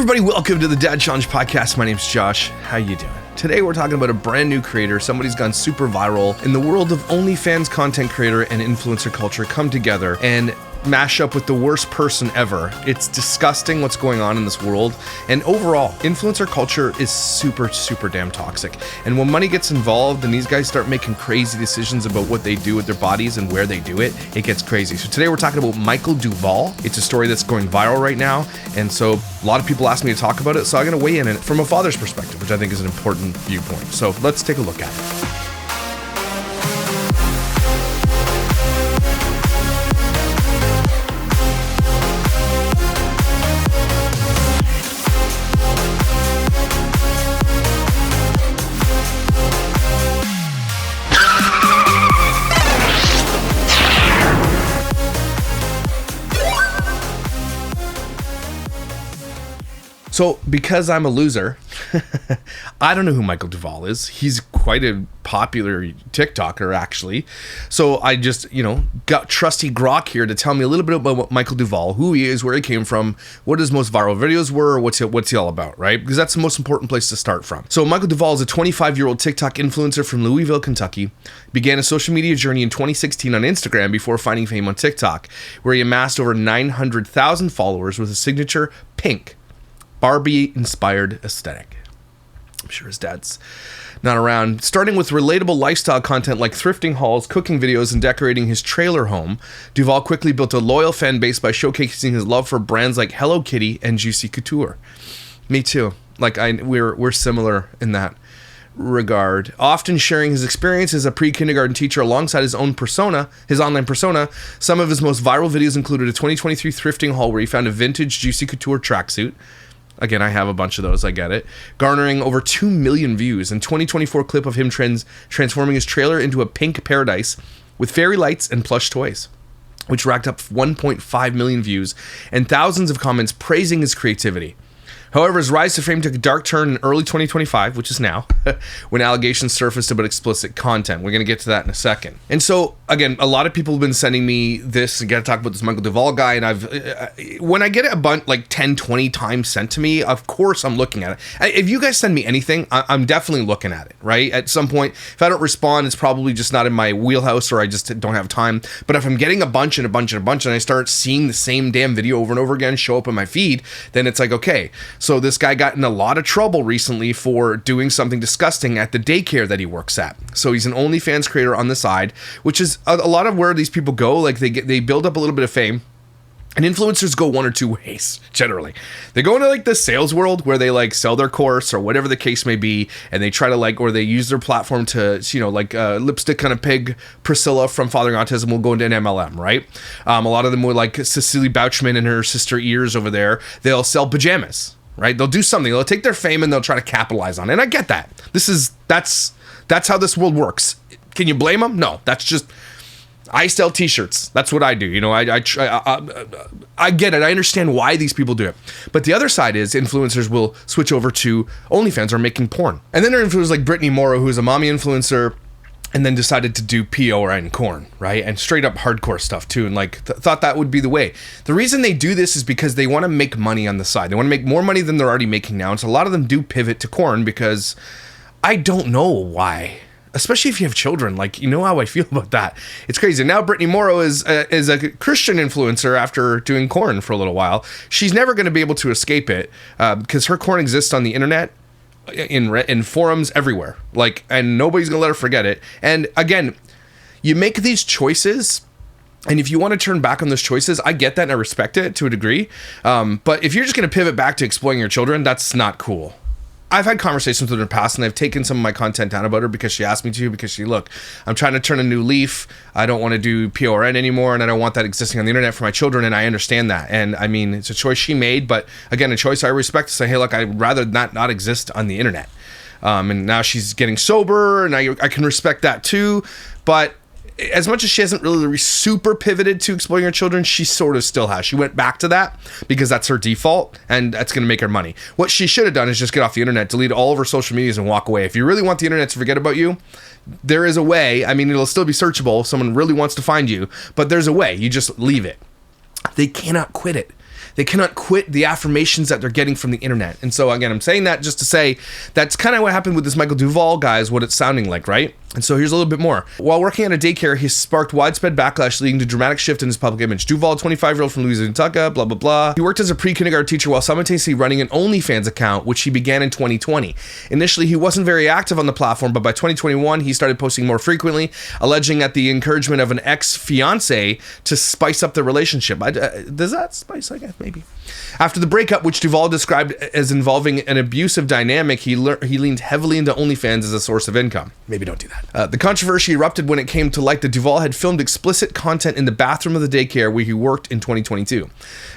Everybody, welcome to the Dad Challenge podcast. My name's Josh. How you doing? Today we're talking about a brand new creator, somebody who's gone super viral in the world of OnlyFans content creator and influencer culture come together and mash up with the worst person ever. It's disgusting what's going on in this world, and overall, influencer culture is super damn toxic. And when money gets involved and these guys start making crazy decisions about what they do with their bodies and where they do it, it gets crazy. So today we're talking about Michael Duvall. It's a story that's going viral right now, and so a lot of people asked me to talk about it, so I'm going to weigh in it from a father's perspective, which I think is an important viewpoint. So let's take a look at it. So, because I'm a loser, I don't know who Michael Duvall is. He's quite a popular TikToker, actually. So I just, got trusty Grok here to tell me a little bit about Michael Duvall, who he is, where he came from, what his most viral videos were, what's he all about, right? Because that's the most important place to start from. So Michael Duvall is a 25-year-old TikTok influencer from Louisville, Kentucky. Began a social media journey in 2016 on Instagram before finding fame on TikTok, where he amassed over 900,000 followers with a signature pink Barbie-inspired aesthetic. I'm sure his dad's not around. Starting with relatable lifestyle content like thrifting hauls, cooking videos, and decorating his trailer home, Duval quickly built a loyal fan base by showcasing his love for brands like Hello Kitty and Juicy Couture. Me too. We're similar in that regard. Often sharing his experience as a pre-kindergarten teacher alongside his own persona, his online persona. Some of his most viral videos included a 2023 thrifting haul where he found a vintage Juicy Couture tracksuit. Again, I have a bunch of those, I get it. Garnering over 2 million views. And 2024 clip of him transforming his trailer into a pink paradise with fairy lights and plush toys, which racked up 1.5 million views and thousands of comments praising his creativity. However, his rise to fame took a dark turn in early 2025, which is now, when allegations surfaced about explicit content. We're going to get to that in a second. And so, again, a lot of people have been sending me this, and got to talk about this Michael Duvall guy, and when I get it a bunch, like 10, 20 times sent to me, of course I'm looking at it. If you guys send me anything, I'm definitely looking at it, right? At some point, if I don't respond, it's probably just not in my wheelhouse, or I just don't have time. But if I'm getting a bunch, and I start seeing the same damn video over and over again show up in my feed, then it's like, okay. So this guy got in a lot of trouble recently for doing something disgusting at the daycare that he works at. So he's an OnlyFans creator on the side, which is a lot of where these people go. Like they build up a little bit of fame. And influencers go one or two ways, generally. They go into like the sales world where they like sell their course or whatever the case may be, and they try to or they use their platform to, lipstick kind of pig Priscilla from Fathering Autism will go into an MLM, right? A lot of them were like Cecily Bouchman and her sister Ears over there. They'll sell pajamas. Right? They'll do something. They'll take their fame and they'll try to capitalize on it. And I get that. That's how this world works. Can you blame them? No. That's just, I sell t-shirts. That's what I do. I get it. I understand why these people do it. But the other side is influencers will switch over to OnlyFans or making porn. And then there are influencers like Brittany Morrow, who's a mommy influencer, and then decided to do POR corn, right? And straight up hardcore stuff too, and thought that would be the way. The reason they do this is because they want to make money on the side. They want to make more money than they're already making now. And so a lot of them do pivot to corn because I don't know why. Especially if you have children, how I feel about that. It's crazy. Now Brittany Morrow is a Christian influencer after doing corn for a little while. She's never going to be able to escape it because her corn exists on the internet, in forums everywhere, and nobody's gonna let her forget it. And again, you make these choices, and if you want to turn back on those choices, I get that and I respect it to a degree, but if you're just gonna pivot back to exploiting your children, that's not cool. I've had conversations with her in the past, and I've taken some of my content down about her because she asked me to, because look, I'm trying to turn a new leaf. I don't want to do PORN anymore, and I don't want that existing on the internet for my children, and I understand that. And I mean, it's a choice she made, but again, a choice I respect to say, hey, look, I'd rather not exist on the internet. And now she's getting sober, and I can respect that too, but as much as she hasn't really super pivoted to exploiting her children, she sort of still has. She went back to that because that's her default, and that's going to make her money. What she should have done is just get off the internet, delete all of her social medias, and walk away. If you really want the internet to forget about you, there is a way. I mean, it'll still be searchable if someone really wants to find you, but there's a way. You just leave it. They cannot quit it. They cannot quit the affirmations that they're getting from the internet. And so again, I'm saying that just to say that's kind of what happened with this Michael Duvall guy, is what it's sounding like, right? And so here's a little bit more. While working at a daycare, he sparked widespread backlash, leading to dramatic shift in his public image. Duval, 25-year-old from Louisiana, blah, blah, blah. He worked as a pre-kindergarten teacher while simultaneously running an OnlyFans account, which he began in 2020. Initially, he wasn't very active on the platform, but by 2021, he started posting more frequently, alleging at the encouragement of an ex-fiance to spice up the relationship. Does that spice? I guess, maybe. After the breakup, which Duval described as involving an abusive dynamic, he leaned heavily into OnlyFans as a source of income. Maybe don't do that. The controversy erupted when it came to light that Duval had filmed explicit content in the bathroom of the daycare where he worked in 2022.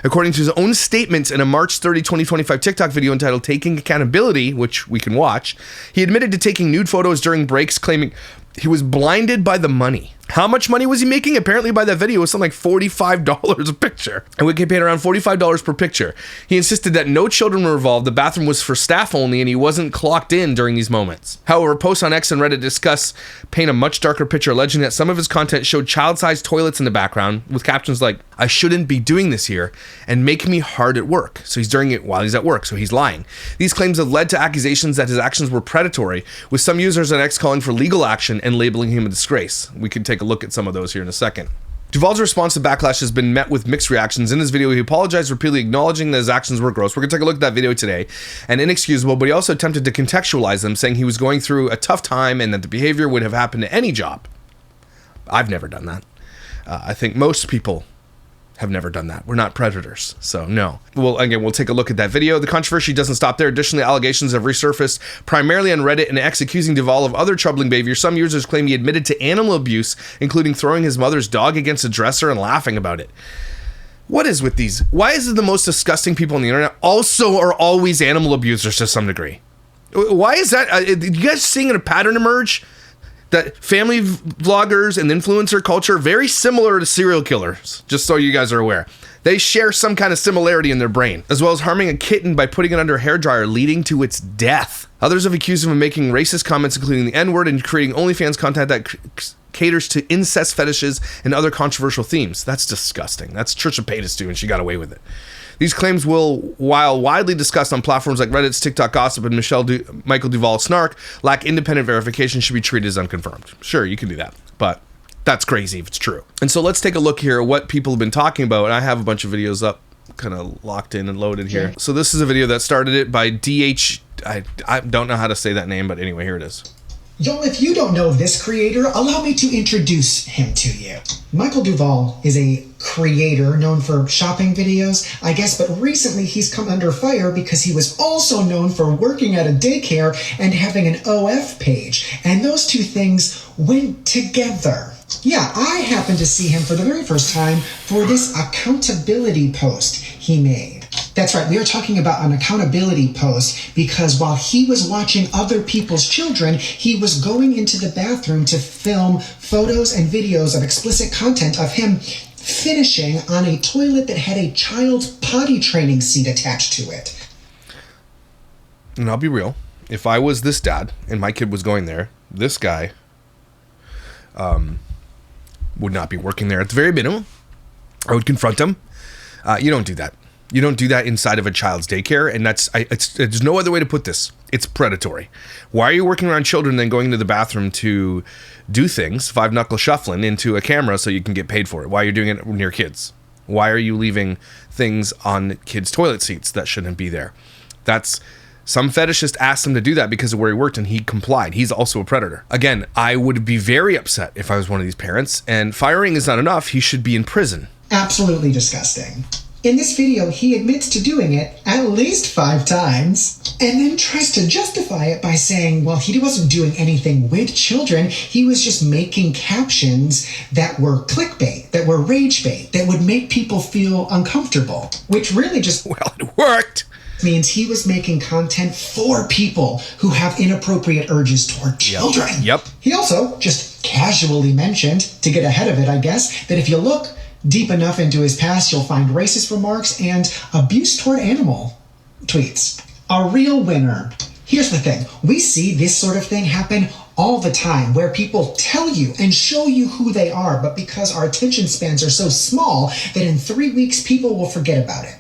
According to his own statements in a March 30, 2025 TikTok video entitled Taking Accountability, which we can watch, he admitted to taking nude photos during breaks, claiming he was blinded by the money. How much money was he making? Apparently by that video, it was something like $45 a picture. And we get paid around $45 per picture. He insisted that no children were involved, the bathroom was for staff only, and he wasn't clocked in during these moments. However, posts on X and Reddit paint a much darker picture, alleging that some of his content showed child-sized toilets in the background, with captions like, "I shouldn't be doing this here, and make me hard at work." So he's doing it while he's at work, so he's lying. These claims have led to accusations that his actions were predatory, with some users on X calling for legal action and labeling him a disgrace. We could take a look at some of those here in a second. Duval's response to backlash has been met with mixed reactions. In his video, he apologized, repeatedly acknowledging that his actions were gross. We're going to take a look at that video today, and inexcusable, but he also attempted to contextualize them, saying he was going through a tough time and that the behavior would have happened to any job. I've never done that. I think most people have never done that. We're not predators, so no. Well, again, we'll take a look at that video. The controversy doesn't stop there. Additionally, allegations have resurfaced primarily on Reddit and X, accusing Duval of other troubling behavior. Some users claim he admitted to animal abuse, including throwing his mother's dog against a dresser and laughing about it. What is with these? Why is it the most disgusting people on the internet also are always animal abusers to some degree? Why is that? You guys seeing a pattern emerge? That family vloggers and influencer culture are very similar to serial killers, just so you guys are aware. They share some kind of similarity in their brain, as well as harming a kitten by putting it under a hairdryer, leading to its death. Others have accused him of making racist comments, including the N-word, and creating OnlyFans content that caters to incest fetishes and other controversial themes. That's disgusting. That's Trisha Paytas too, and she got away with it. These claims will, while widely discussed on platforms like Reddit's TikTok Gossip and Michael Duvall Snark, lack independent verification, should be treated as unconfirmed. Sure, you can do that, but that's crazy if it's true. And so let's take a look here at what people have been talking about. And I have a bunch of videos up, kind of locked in and loaded here. So this is a video that started it by DH. I don't know how to say that name, but anyway, here it is. Y'all, if you don't know this creator, allow me to introduce him to you. Michael Duvall is a creator known for shopping videos, I guess, but recently he's come under fire because he was also known for working at a daycare and having an OF page, and those two things went together. Yeah, I happened to see him for the very first time for this accountability post he made. That's right, we are talking about an accountability post because while he was watching other people's children, he was going into the bathroom to film photos and videos of explicit content of him finishing on a toilet that had a child's potty training seat attached to it. And I'll be real, if I was this dad and my kid was going there, this guy would not be working there at the very minimum. I would confront him. You don't do that. You don't do that inside of a child's daycare, and there's no other way to put this. It's predatory. Why are you working around children and then going to the bathroom to do things, five-knuckle shuffling into a camera so you can get paid for it? Why are you doing it near kids? Why are you leaving things on kids' toilet seats that shouldn't be there? Some fetishist asked him to do that because of where he worked, and he complied. He's also a predator. Again, I would be very upset if I was one of these parents, and firing is not enough. He should be in prison. Absolutely disgusting. In this video, he admits to doing it at least 5 times, and then tries to justify it by saying, well, he wasn't doing anything with children, he was just making captions that were clickbait, that were rage bait, that would make people feel uncomfortable, which really just... Well, it worked! Means he was making content for people who have inappropriate urges toward children. Yep. He also just casually mentioned, to get ahead of it, I guess, that if you look deep enough into his past, you'll find racist remarks and abuse toward animal tweets. A real winner. Here's the thing. We see this sort of thing happen all the time, where people tell you and show you who they are, but because our attention spans are so small that in 3 weeks people will forget about it.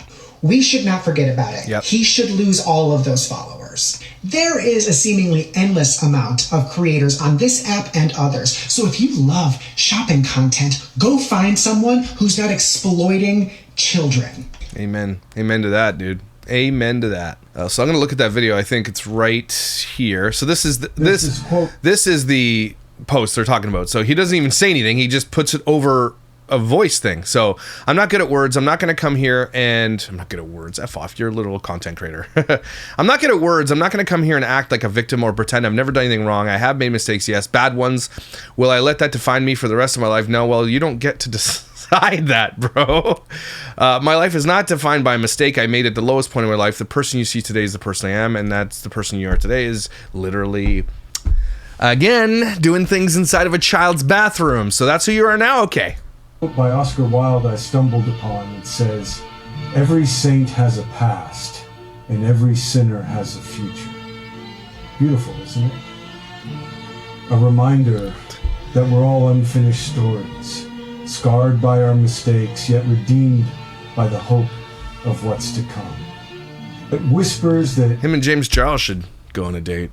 we should not forget about it. Yep. He should lose all of those followers. There is a seemingly endless amount of creators on this app and others. So if you love shopping content, go find someone who's not exploiting children. Amen. Amen to that, dude. Amen to that. So I'm going to look at that video. I think it's right here. So this is this is the post they're talking about. So he doesn't even say anything. He just puts it over a voice thing. So I'm not good at words. I'm not going to come here and I'm not good at words. F off. You're a little content creator. I'm not good at words. I'm not going to come here and act like a victim or pretend I've never done anything wrong. I have made mistakes. Yes. Bad ones. Will I let that define me for the rest of my life? No. Well, you don't get to decide that, bro. My life is not defined by a mistake I made at the lowest point in my life. The person you see today is the person I am. And that's the person you are today is literally, again, doing things inside of a child's bathroom. So that's who you are now. Okay. By Oscar Wilde I stumbled upon. It says, every saint has a past and every sinner has a future. Beautiful, isn't it? A reminder that we're all unfinished stories, scarred by our mistakes, yet redeemed by the hope of what's to come. It whispers that him and James Charles should go on a date.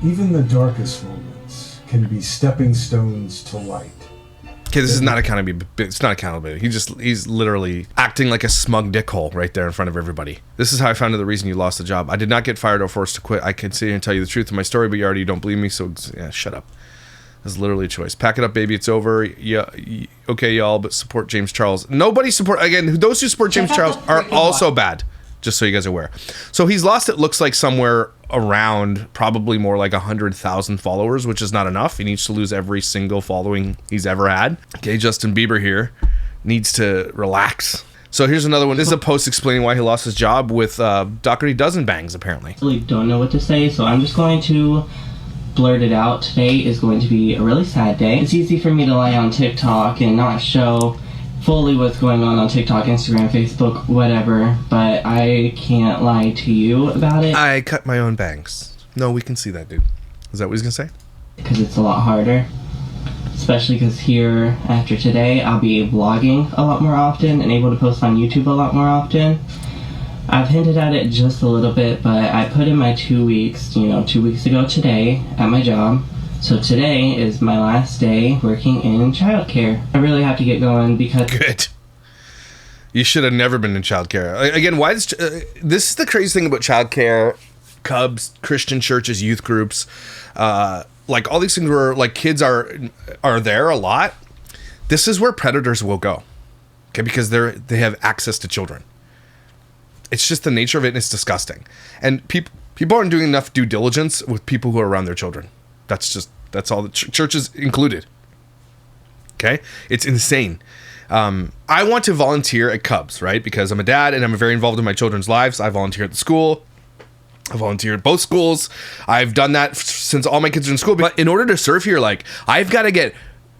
Even the darkest moments can be stepping stones to light. Okay, this is not accountability. It's not accountability. He's literally acting like a smug dickhole right there in front of everybody. This is how I found out the reason you lost the job. I did not get fired or forced to quit. I can sit here and tell you the truth of my story, but you already don't believe me, so yeah, shut up. That's literally a choice. Pack it up, baby. It's over. Yeah, okay, y'all, but support James Charles. Nobody support, again, those who support James Charles are also bad, just so you guys are aware. So he's lost, it looks like, somewhere around probably more like 100,000 followers, which is not enough. He needs to lose every single following he's ever had. Okay, Justin Bieber here needs to relax. So here's another one. This is a post explaining why he lost his job with Doherty Dozen Bangs, apparently. I really don't know what to say, so I'm just going to blurt it out. Today is going to be a really sad day. It's easy for me to lie on TikTok and not show fully what's going on TikTok, Instagram, Facebook, whatever, but I can't lie to you about it. I cut my own bangs. No, we can see that, dude. Is that what he's gonna say? Because it's a lot harder, especially because here, after today, I'll be vlogging a lot more often and able to post on YouTube a lot more often. I've hinted at it just a little bit, but I put in my 2 weeks, 2 weeks ago today at my job. So today is my last day working in childcare. I really have to get going because... Good. You should have never been in childcare. Again, why is... this is the crazy thing about childcare, Cubs, Christian churches, youth groups, like all these things where like kids are there a lot. This is where predators will go. Okay, because they have access to children. It's just the nature of it, and it's disgusting. And people aren't doing enough due diligence with people who are around their children. That's all the churches included. Okay, it's insane. I want to volunteer at Cubs, right? Because I'm a dad and I'm very involved in my children's lives. I volunteer at the school. I volunteer at both schools. I've done that since all my kids are in school. But in order to serve here, like I've got to get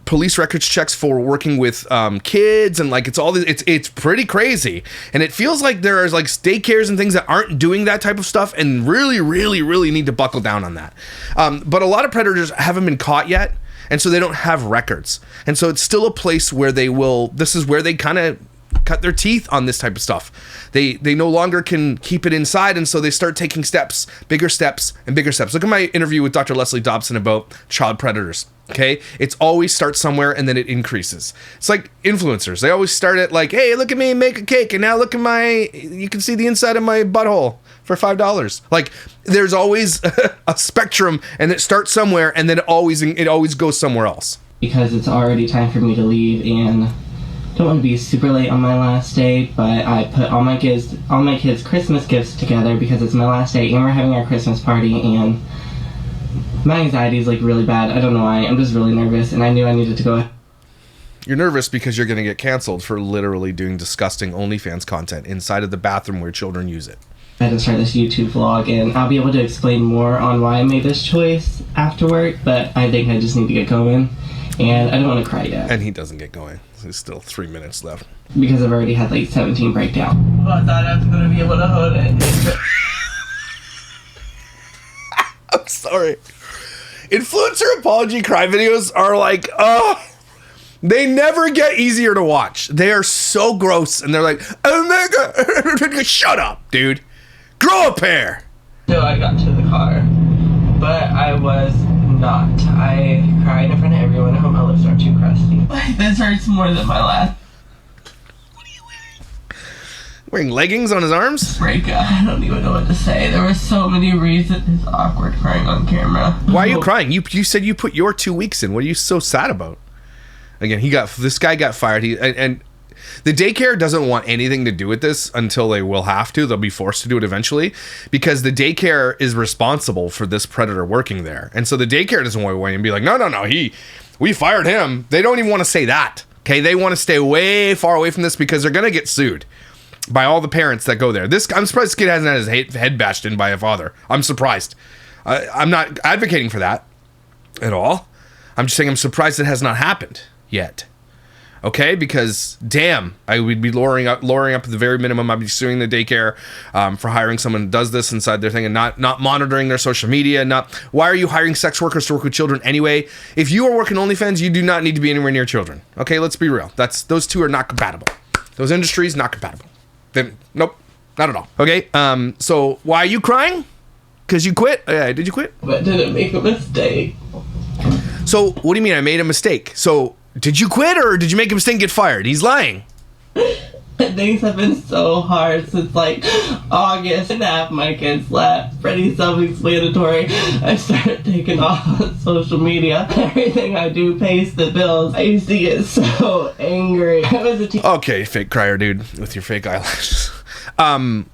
police records checks for working with kids, and like it's pretty crazy. And it feels like there is like daycares and things that aren't doing that type of stuff and really need to buckle down on that. But a lot of predators haven't been caught yet, and so they don't have records. And so it's still a place where this is where they kind of cut their teeth on this type of stuff. They no longer can keep it inside, and so they start taking steps, bigger steps and bigger steps. Look at my interview with Dr. Leslie Dobson about child predators. Okay, it's always starts somewhere and then it increases. It's like influencers. They always start at like, hey, look at me make a cake, and now look at you can see the inside of my butthole for $5. Like there's always a spectrum, and it starts somewhere and then it always goes somewhere else. Because it's already time for me to leave, and don't want to be super late on my last day, but I put all my kids' Christmas gifts together because it's my last day and we're having our Christmas party, and my anxiety is like really bad. I don't know why. I'm just really nervous, and I knew I needed to go. You're nervous because you're going to get canceled for literally doing disgusting OnlyFans content inside of the bathroom where children use it. I had to start this YouTube vlog, and I'll be able to explain more on why I made this choice after work, but I think I just need to get going, and I don't want to cry yet. And he doesn't get going. There's still 3 minutes left. Because I've already had like 17 breakdowns. Oh, I thought I was going to be able to hold it. I'm sorry. Influencer apology cry videos are like, They never get easier to watch. They are so gross, and they're like, oh my god, shut up, dude. Grow a pair. So I got to the car, but I was not. I cried in front of everyone. I hope my lips aren't too crusty. This hurts more than my last. What are you wearing leggings on his arms? Breakup. I don't even know what to say. There were so many reasons. It's awkward crying on camera. Why are you crying? You said you put your 2 weeks in. What are you so sad about? Again, this guy got fired. And the daycare doesn't want anything to do with this until they will have to. They'll be forced to do it eventually because the daycare is responsible for this predator working there. And so the daycare doesn't want to wait and be like, no, we fired him. They don't even want to say that. Okay, they want to stay way far away from this because they're gonna get sued by all the parents that go there. I'm surprised this kid hasn't had his head bashed in by a father. I'm surprised. I'm not advocating for that at all. I'm just saying I'm surprised it has not happened yet. Okay, because damn, I would be lowering up at the very minimum. I'd be suing the daycare for hiring someone who does this inside their thing and not monitoring their social media. Why are you hiring sex workers to work with children anyway? If you are working OnlyFans, you do not need to be anywhere near children. Okay, let's be real. Those two are not compatible. Those industries not compatible. Nope, not at all. Okay, so why are you crying? Because you quit? Did you quit? But didn't make a mistake. So what do you mean I made a mistake? So did you quit or did you make a mistake and get fired? He's lying. Things have been so hard since like August and half my kids left. Pretty self-explanatory. I started taking off on social media. Everything I do pays the bills. I used to get so angry. I was a okay, fake crier dude with your fake eyelashes.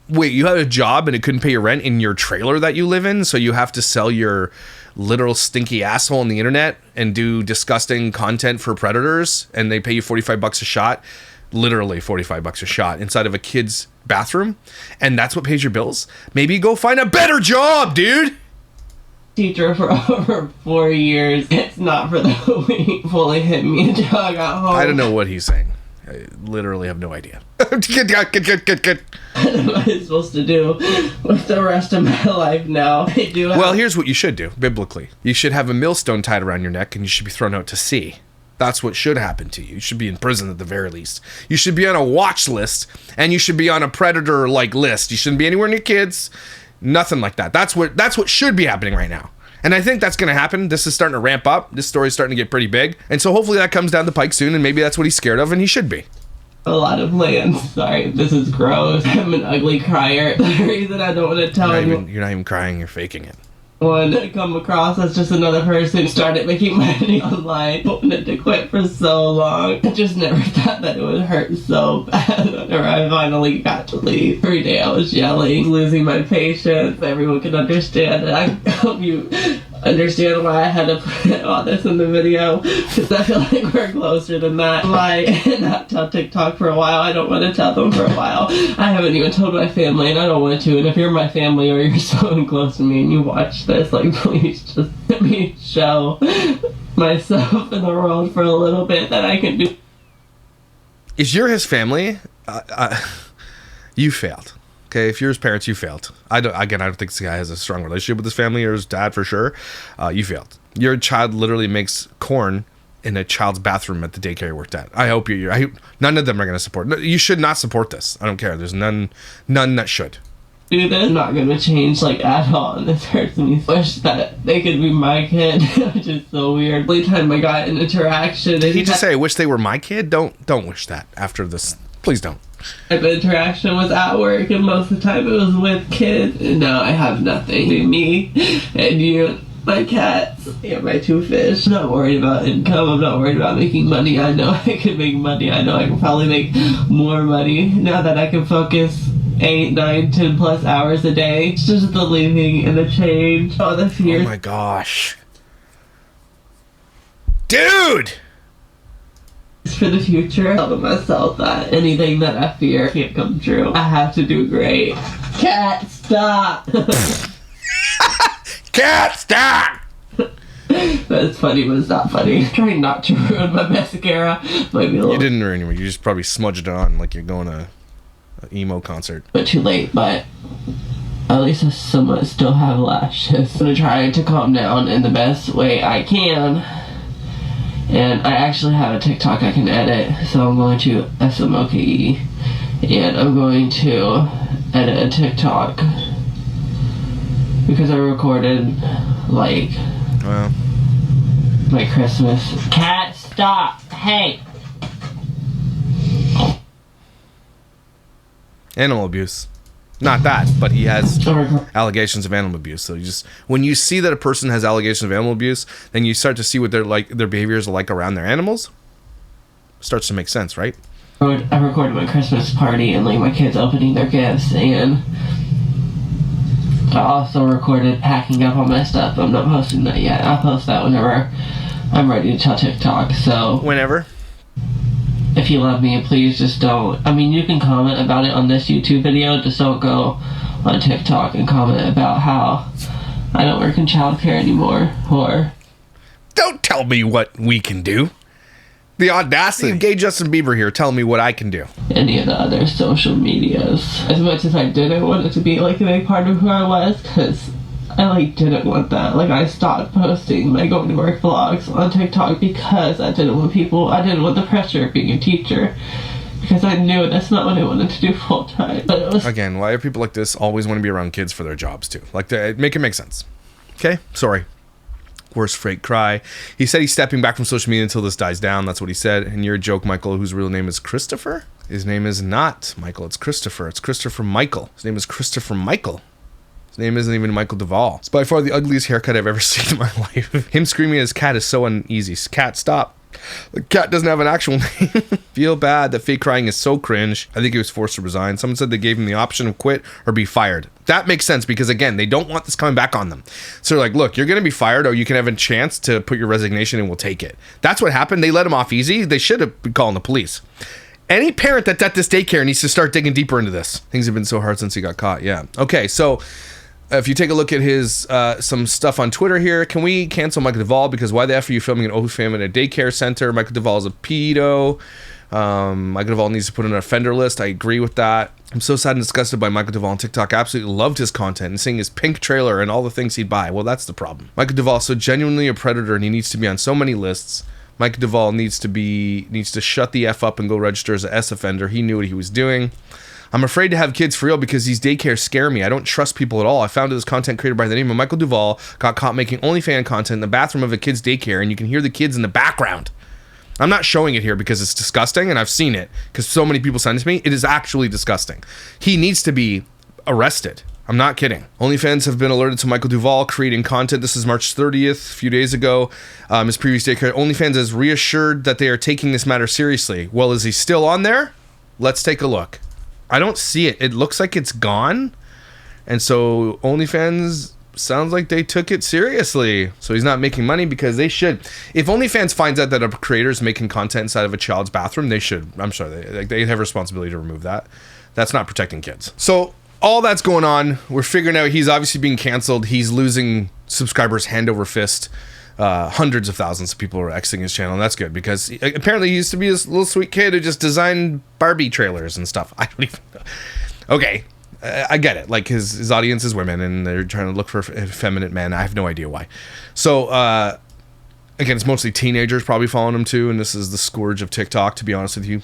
Wait, you had a job and it couldn't pay your rent in your trailer that you live in, so you have to sell your literal stinky asshole on the internet and do disgusting content for predators, and they pay you $45 a shot, literally $45 a shot inside of a kid's bathroom, and that's what pays your bills? Maybe go find a better job, dude. Teacher for over 4 years. It's not for the weak. Fully hit me until I got home. I don't know what he's saying. I literally have no idea. Good. What am I supposed to do with the rest of my life now? Well, here's what you should do, biblically. You should have a millstone tied around your neck and you should be thrown out to sea. That's what should happen to you. You should be in prison at the very least. You should be on a watch list and you should be on a predator-like list. You shouldn't be anywhere near kids. Nothing like that. That's what should be happening right now. And I think that's going to happen. This is starting to ramp up. This story's starting to get pretty big. And so hopefully that comes down the pike soon, and maybe that's what he's scared of, and he should be. A lot of plans. Sorry, this is gross. I'm an ugly crier. The reason I don't want to tell you. You're not even crying, you're faking it. One I come across as just another person who started making money online. I wanted to quit for so long. I just never thought that it would hurt so bad whenever I finally got to leave. Every day I was yelling, losing my patience. Everyone could understand it. I hope you understand why I had to put all this in the video, because I feel like we're closer than that. Not tell TikTok for a while. I don't want to tell them for a while. I haven't even told my family, and I don't want to. And if you're my family or you're so close to me and you watch this, like, please just let me show myself in the world for a little bit that I can do. If you're his family, you failed. Okay, if you're his parents, you failed. I don't think this guy has a strong relationship with his family or his dad for sure. You failed. Your child literally makes corn in a child's bathroom at the daycare you worked at. I hope none of them are going to support. No, you should not support this. I don't care. There's none that should. Dude, that's not going to change like at all, and this hurts me. Wish that they could be my kid, which is so weird. Every time I got an interaction, did he just say, "I wish they were my kid"? Don't wish that after this. Please don't. The interaction was at work, and most of the time it was with kids. And now I have nothing. Me and you, my cats, and my 2 fish. I'm not worried about income. I'm not worried about making money. I know I can make money. I know I can probably make more money now that I can focus 8, 9, 10 plus hours a day. It's just the living and the change. All the fears. Oh my gosh. Dude! For the future, telling myself that anything that I fear can't come true. I have to do great. Cat, stop! Cat, stop! That's funny, but it's not funny. Trying not to ruin my mascara. Might be a little. You didn't ruin it. You just probably smudged it on like you're going to an emo concert. But too late, but at least I somewhat still have lashes. I'm gonna try to calm down in the best way I can. And I actually have a TikTok I can edit, so I'm going to SMOKE, and I'm going to edit a TikTok because I recorded like my Christmas. Cat, stop! Hey. Animal abuse. Not that, but he has allegations of animal abuse. So you just, when you see that a person has allegations of animal abuse, then you start to see what their behaviors are like around their animals. Starts to make sense, right? I recorded my Christmas party and like my kids opening their gifts, and I also recorded packing up all my stuff. I'm not posting that yet. I'll post that whenever I'm ready to tell TikTok. So whenever. If you love me, please just don't. I mean, you can comment about it on this YouTube video. Just don't go on TikTok and comment about how I don't work in childcare anymore. Or don't tell me what we can do. The audacity of gay Justin Bieber here telling me what I can do. Any of the other social medias. As much as I didn't want it to be like a big part of who I was, because I like didn't want that. Like, I stopped posting my going to work vlogs on TikTok because I didn't want the pressure of being a teacher, because I knew that's not what I wanted to do full time. But it was, again, why are people like this always want to be around kids for their jobs too? Like, make it make sense. Okay, sorry. Worst fake cry. He said he's stepping back from social media until this dies down. That's what he said. And you're a joke, Michael, whose real name is Christopher. His name is not Michael. It's Christopher. It's Christopher Michael. His name is Christopher Michael. His name isn't even Michael Duvall. It's by far the ugliest haircut I've ever seen in my life. Him screaming at his cat is so uneasy. Cat, stop. The cat doesn't have an actual name. Feel bad that fake crying is so cringe. I think he was forced to resign. Someone said they gave him the option of quit or be fired. That makes sense because, again, they don't want this coming back on them. So they're like, look, you're going to be fired, or you can have a chance to put your resignation and we'll take it. That's what happened. They let him off easy. They should have been calling the police. Any parent that's at this daycare needs to start digging deeper into this. Things have been so hard since he got caught. Yeah. Okay, so if you take a look at his some stuff on Twitter here, can we cancel Michael Duvall? Because why the F are you filming an old family at a daycare center? Michael Duvall is a pedo. Michael Duvall needs to put on an offender list. I agree with that. I'm so sad and disgusted by Michael Duvall on TikTok. I absolutely loved his content and seeing his pink trailer and all the things he'd buy. Well, that's the problem. Michael Duvall is so genuinely a predator, and he needs to be on so many lists. Michael Duvall needs to shut the F up and go register as an S offender. He knew what he was doing. I'm afraid to have kids for real because these daycares scare me. I don't trust people at all. I found this content creator by the name of Michael Duvall got caught making OnlyFans content in the bathroom of a kid's daycare, and you can hear the kids in the background. I'm not showing it here because it's disgusting, and I've seen it because so many people send it to me. It is actually disgusting. He needs to be arrested. I'm not kidding. OnlyFans have been alerted to Michael Duvall creating content. This is March 30th, a few days ago. His previous daycare. OnlyFans has reassured that they are taking this matter seriously. Well, is he still on there? Let's take a look. I don't see it. It looks like it's gone. And so OnlyFans sounds like they took it seriously. So he's not making money because they should. If OnlyFans finds out that a creator is making content inside of a child's bathroom, they should. I'm sorry. They have a responsibility to remove that. That's not protecting kids. So all that's going on. We're figuring out he's obviously being canceled. He's losing subscribers hand over fist. Hundreds of thousands of people are exiting his channel, and that's good because apparently he used to be this little sweet kid who just designed Barbie trailers and stuff. I don't even know. Okay, I get it. Like his audience is women, and they're trying to look for effeminate men. I have no idea why. So again, it's mostly teenagers probably following him too, and this is the scourge of TikTok, to be honest with you.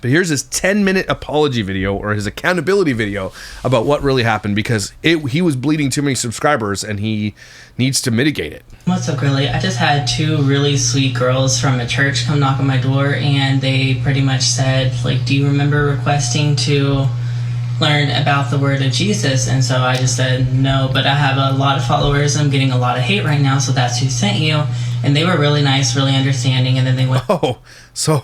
But here's his 10-minute apology video, or his accountability video, about what really happened, because he was bleeding too many subscribers and he needs to mitigate it. What's up, girly? I just had two really sweet girls from a church come knock on my door, and they pretty much said, like, do you remember requesting to learn about the word of Jesus? And so I just said no, but I have a lot of followers. I'm getting a lot of hate right now, so that's who sent you. And they were really nice, really understanding, and then they went... Oh, so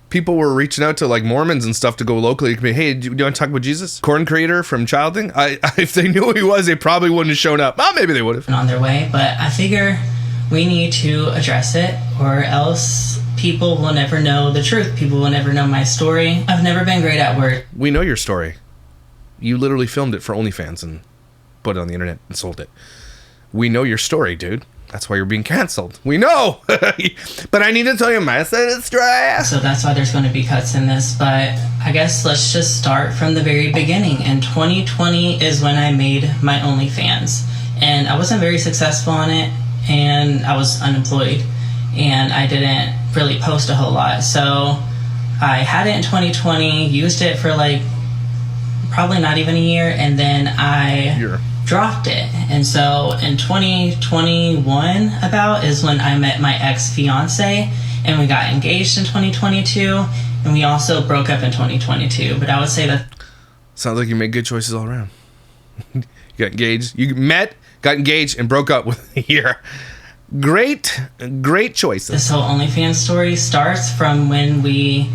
people were reaching out to like Mormons and stuff to go locally. Hey, do you want to talk about Jesus? Corn creator from Childing? If they knew who he was, they probably wouldn't have shown up. Well, maybe they would have. On their way, but I figure we need to address it, or else people will never know the truth. People will never know my story. I've never been great at words. We know your story. You literally filmed it for OnlyFans and put it on the internet and sold it. We know your story, dude. That's why you're being canceled. We know. But I need to tell you my side of the story. So that's why there's going to be cuts in this. But I guess let's just start from the very beginning. And 2020 is when I made my OnlyFans. And I wasn't very successful on it. And I was unemployed. and I didn't really post a whole lot. So I had it in 2020, used it for like probably not even a year, and then I dropped it. And so in 2021 about is when I met my ex-fiance, and we got engaged in 2022, and we also broke up in 2022. But I would say that sounds like you made good choices all around. You got engaged, you met, got engaged, and broke up within a year. Great choices. This whole OnlyFans story starts from when we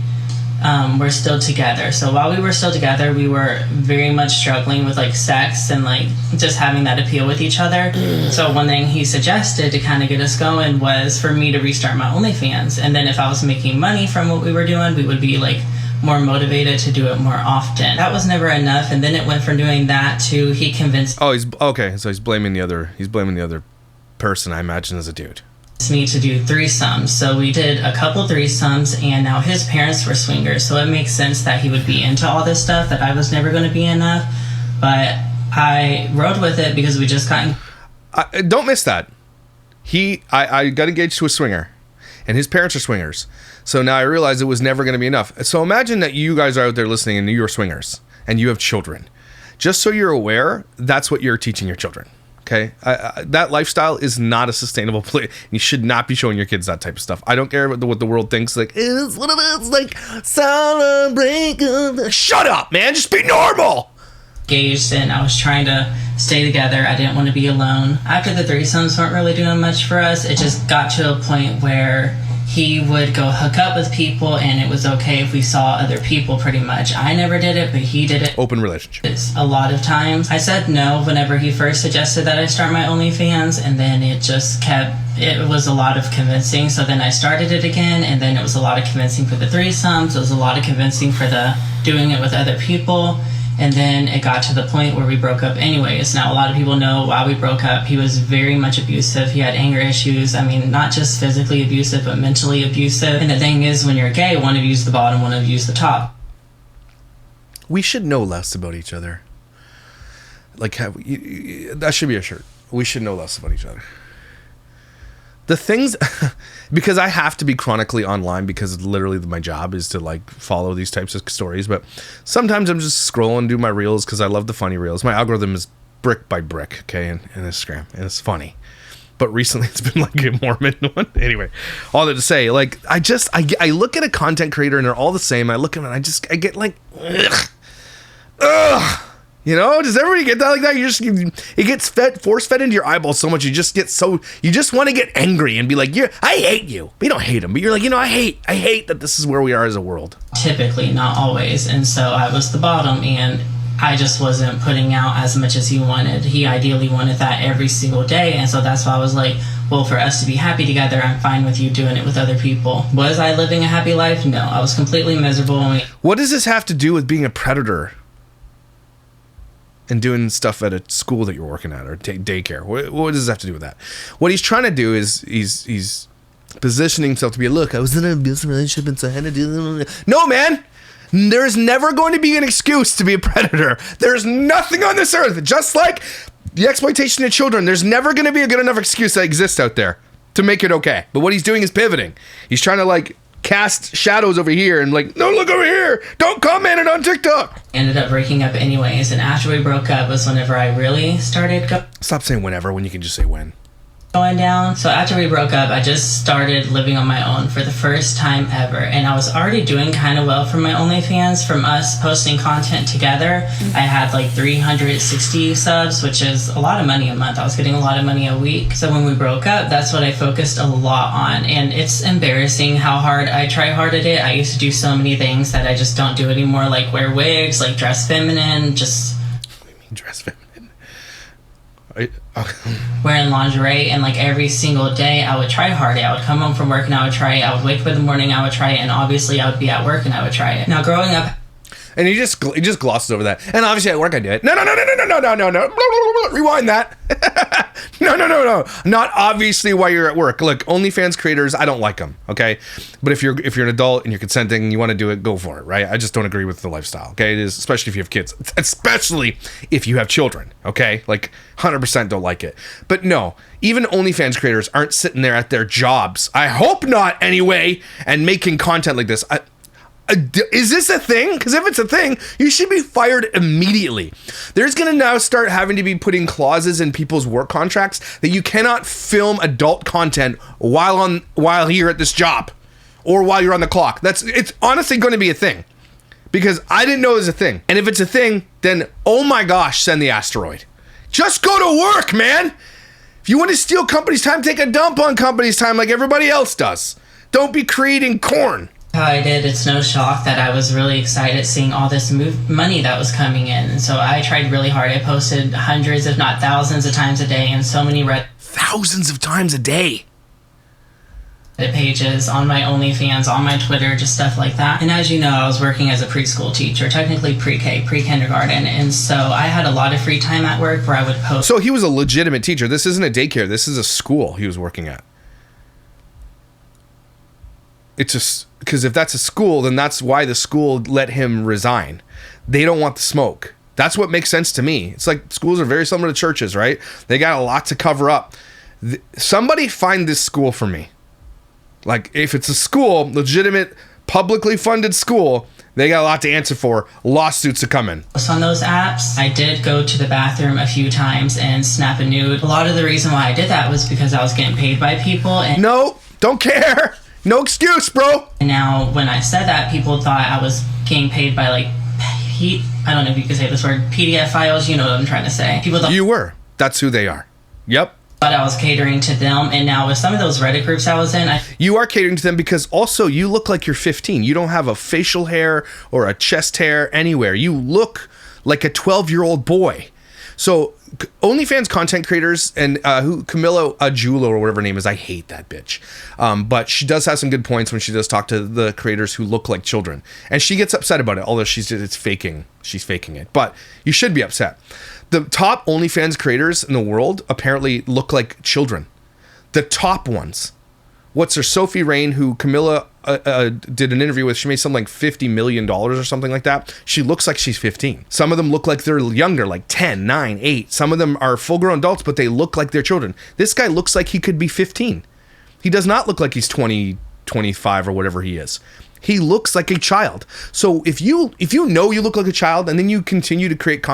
were still together. So while we were still together, we were very much struggling with like sex and like just having that appeal with each other. So one thing he suggested to kind of get us going was for me to restart my OnlyFans. And then if I was making money from what we were doing, we would be like more motivated to do it more often. That was never enough. And then it went from doing that to he convinced he's okay. So he's blaming the other person, I imagine, as a dude. Me to do threesomes. So we did a couple threesomes, and now his parents were swingers, so it makes sense that he would be into all this stuff that I was never going to be enough. But I rode with it because we just got don't miss that. I got engaged to a swinger, and his parents are swingers. So now I realize it was never going to be enough. So imagine that you guys are out there listening and you're swingers and you have children. Just so you're aware, that's what you're teaching your children. Okay, that lifestyle is not a sustainable place. You should not be showing your kids that type of stuff. I don't care what the world thinks. Like, it's what it is. Like, celebrate. Shut up, man. Just be normal. Engaged, and I was trying to stay together. I didn't want to be alone. After the threesomes weren't really doing much for us, it just got to a point where he would go hook up with people, and it was okay if we saw other people, pretty much. I never did it, but he did it. Open relationship. It's a lot of times. I said no whenever he first suggested that I start my OnlyFans, and then it was a lot of convincing. So then I started it again, and then it was a lot of convincing for the threesomes. It was a lot of convincing for the doing it with other people. And then it got to the point where we broke up anyways. Now, a lot of people know why we broke up. He was very much abusive. He had anger issues. I mean, not just physically abusive, but mentally abusive. And the thing is, when you're gay, one of you's the bottom, one of you's the top. We should know less about each other. Like, that should be a shirt. We should know less about each other. The things, because I have to be chronically online because literally my job is to like follow these types of stories. But sometimes I'm just scrolling, do my reels because I love the funny reels. My algorithm is brick by brick, okay, in Instagram, and it's funny. But recently it's been like a Mormon one. Anyway, all that to say, like I look at a content creator and they're all the same. I look at them and I get like, ugh. You know, does everybody get that like that? It gets force fed into your eyeballs so much. You just want to get angry and be like, I hate you. But you don't hate them, but you're like, I hate that this is where we are as a world. Typically, not always. And so I was the bottom, and I just wasn't putting out as much as he wanted. He ideally wanted that every single day. And so that's why I was like, well, for us to be happy together, I'm fine with you doing it with other people. Was I living a happy life? No, I was completely miserable. What does this have to do with being a predator? And doing stuff at a school that you're working at or daycare. What does this have to do with that? What he's trying to do is he's positioning himself to be, look, I was in an abusive relationship and so I had to do. No, man. There's never going to be an excuse to be a predator. There's nothing on this earth. Just like the exploitation of children, there's never going to be a good enough excuse that exists out there to make it okay. But what he's doing is pivoting. He's trying to like cast shadows over here and like, no, look over here. Don't comment it on TikTok. Ended up breaking up anyways, and after we broke up was whenever I really started Stop saying whenever when you can just say when. Going down. So after we broke up, I just started living on my own for the first time ever, and I was already doing kind of well for my OnlyFans from us posting content together. I had like 360 subs, which is a lot of money a month. I was getting a lot of money a week. So when we broke up, that's what I focused a lot on, and it's embarrassing how hard I try hard at it. I used to do so many things that I just don't do anymore, like wear wigs, like dress feminine, just... What do you mean dress feminine? Wearing lingerie, and like every single day I would try hard. I would come home from work and I would try it. I would wake up in the morning, I would try it, and obviously I would be at work and I would try it. Now growing up, and he just glosses over that. And obviously at work I do it. No. Rewind that. No. Not obviously while you're at work. Look, OnlyFans creators, I don't like them, okay? But if you're an adult and you're consenting and you want to do it, go for it, right? I just don't agree with the lifestyle, okay? It is, especially if you have kids. Especially if you have children, okay? Like, 100% don't like it. But no, even OnlyFans creators aren't sitting there at their jobs. I hope not, anyway, and making content like this. Is this a thing? Because if it's a thing, you should be fired immediately. There's going to now start having to be putting clauses in people's work contracts that you cannot film adult content while you're at this job or while you're on the clock. It's honestly going to be a thing because I didn't know it was a thing. And if it's a thing, then oh my gosh, send the asteroid. Just go to work, man. If you want to steal company's time, take a dump on company's time like everybody else does. Don't be creating corn. How I did, it's no shock that I was really excited seeing all this money that was coming in. And so I tried really hard. I posted hundreds, if not thousands of times a day, and so many thousands of times a day pages on my OnlyFans, on my Twitter, just stuff like that. And as you know, I was working as a preschool teacher, technically pre-K, pre-kindergarten. And so I had a lot of free time at work where I would post. So he was a legitimate teacher. This isn't a daycare. This is a school he was working at. It's just because if that's a school, then that's why the school let him resign. They don't want the smoke. That's what makes sense to me. It's like schools are very similar to churches, right? They got a lot to cover up. Somebody find this school for me. Like, if it's a school, legitimate, publicly funded school, they got a lot to answer for. Lawsuits are coming. On those apps, I did go to the bathroom a few times and snap a nude. A lot of the reason why I did that was because I was getting paid by people. And no, don't care. No excuse, bro. And now, when I said that, people thought I was getting paid by, like, I don't know if you can say this word, PDF files. You know what I'm trying to say. People thought you were. That's who they are. Yep. Thought I was catering to them. And now with some of those Reddit groups I was in, you are catering to them because also you look like you're 15. You don't have a facial hair or a chest hair anywhere. You look like a 12-year-old boy. So OnlyFans content creators and Camilla Ajula or whatever her name is, I hate that bitch. But she does have some good points when she does talk to the creators who look like children. And she gets upset about it, although it's faking. She's faking it. But you should be upset. The top OnlyFans creators in the world apparently look like children. The top ones. What's her Sophie Rain, who Camilla did an interview with, she made something like $50 million or something like that. She looks like she's 15. Some of them look like they're younger, like 10, 9, 8. Some of them are full-grown adults, but they look like they're children. This guy looks like he could be 15. He does not look like he's 20, 25 or whatever he is. He looks like a child. So if you know you look like a child and then you continue to create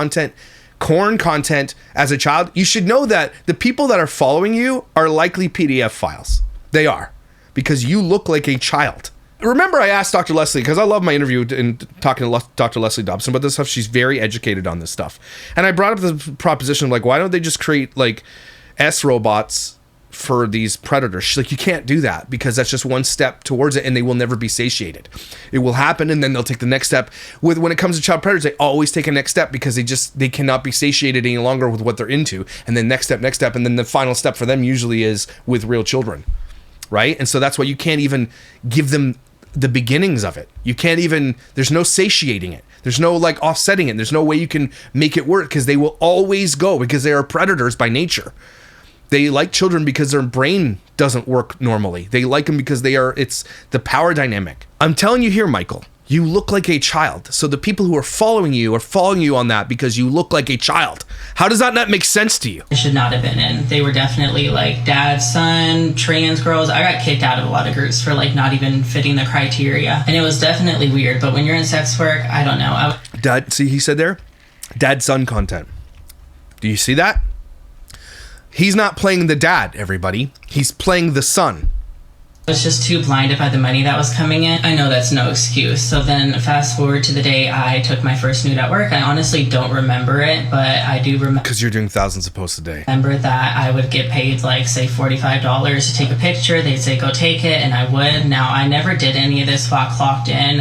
corn content as a child, you should know that the people that are following you are likely PDF files. They are, because you look like a child. Remember, I asked Dr. Leslie, because I love my interview in talking to Dr. Leslie Dobson about this stuff. She's very educated on this stuff. And I brought up the proposition of, like, why don't they just create, like, S robots for these predators? She's like, you can't do that because that's just one step towards it and they will never be satiated. It will happen and then they'll take the next step. When it comes to child predators, they always take a next step because they cannot be satiated any longer with what they're into. And then next step, and then the final step for them usually is with real children. Right? And so that's why you can't even give them the beginnings of it. You can't even, there's no satiating it. There's no like offsetting it. There's no way you can make it work because they will always go because they are predators by nature. They like children because their brain doesn't work normally. They like them because it's the power dynamic. I'm telling you here, Michael, you look like a child. So the people who are following you on that because you look like a child. How does that not make sense to you? I should not have been in. They were definitely like dad, son, trans girls. I got kicked out of a lot of groups for like not even fitting the criteria. And it was definitely weird. But when you're in sex work, I don't know. Dad, see, he said there, dad, son content. Do you see that? He's not playing the dad, everybody. He's playing the son. I was just too blinded by the money that was coming in. I know that's no excuse. So then fast forward to the day I took my first nude at work. I honestly don't remember it, but I do remember. Because you're doing thousands of posts a day. Remember that I would get paid like, say, $45 to take a picture. They'd say, go take it, and I would. Now, I never did any of this while clocked in.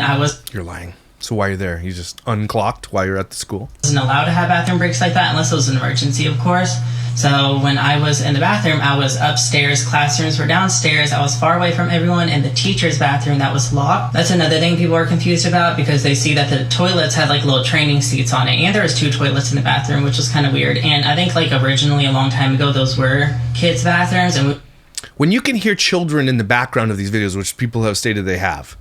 You're lying. So why are you there? You just unclocked while you're at the school? Wasn't allowed to have bathroom breaks like that unless it was an emergency, of course. So when I was in the bathroom, I was upstairs, classrooms were downstairs, I was far away from everyone in the teacher's bathroom that was locked. That's another thing people are confused about, because they see that the toilets had like little training seats on it, and there was 2 toilets in the bathroom, which was kind of weird. And I think like originally a long time ago, those were kids' bathrooms. And when you can hear children in the background of these videos, which people have stated they have,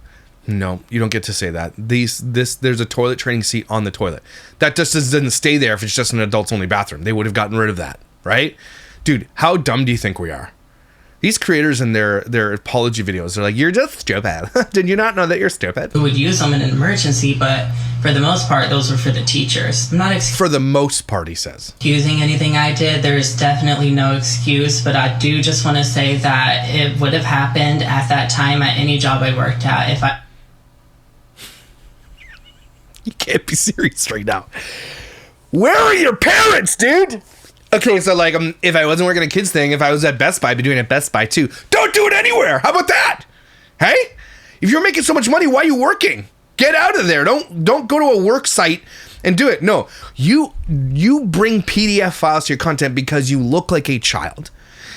no, you don't get to say that. There's a toilet training seat on the toilet. That just doesn't stay there if it's just an adults only bathroom. They would have gotten rid of that. Right? Dude, how dumb do you think we are? These creators in their apology videos, they're like, you're just stupid. Did you not know that you're stupid? we would use them in an emergency, but for the most part, those were for the teachers. I'm not For the most part, he says. excusing anything I did. There's definitely no excuse, but I do just want to say that it would have happened at that time at any job I worked at if I... You can't be serious right now. Where are your parents, dude? Okay, so like, if I wasn't working a kids thing, if I was at Best Buy, I'd be doing it at Best Buy too. Don't do it anywhere. How about that? Hey, if you're making so much money, why are you working? Get out of there. Don't go to a work site and do it. No, you bring PDF files to your content because you look like a child.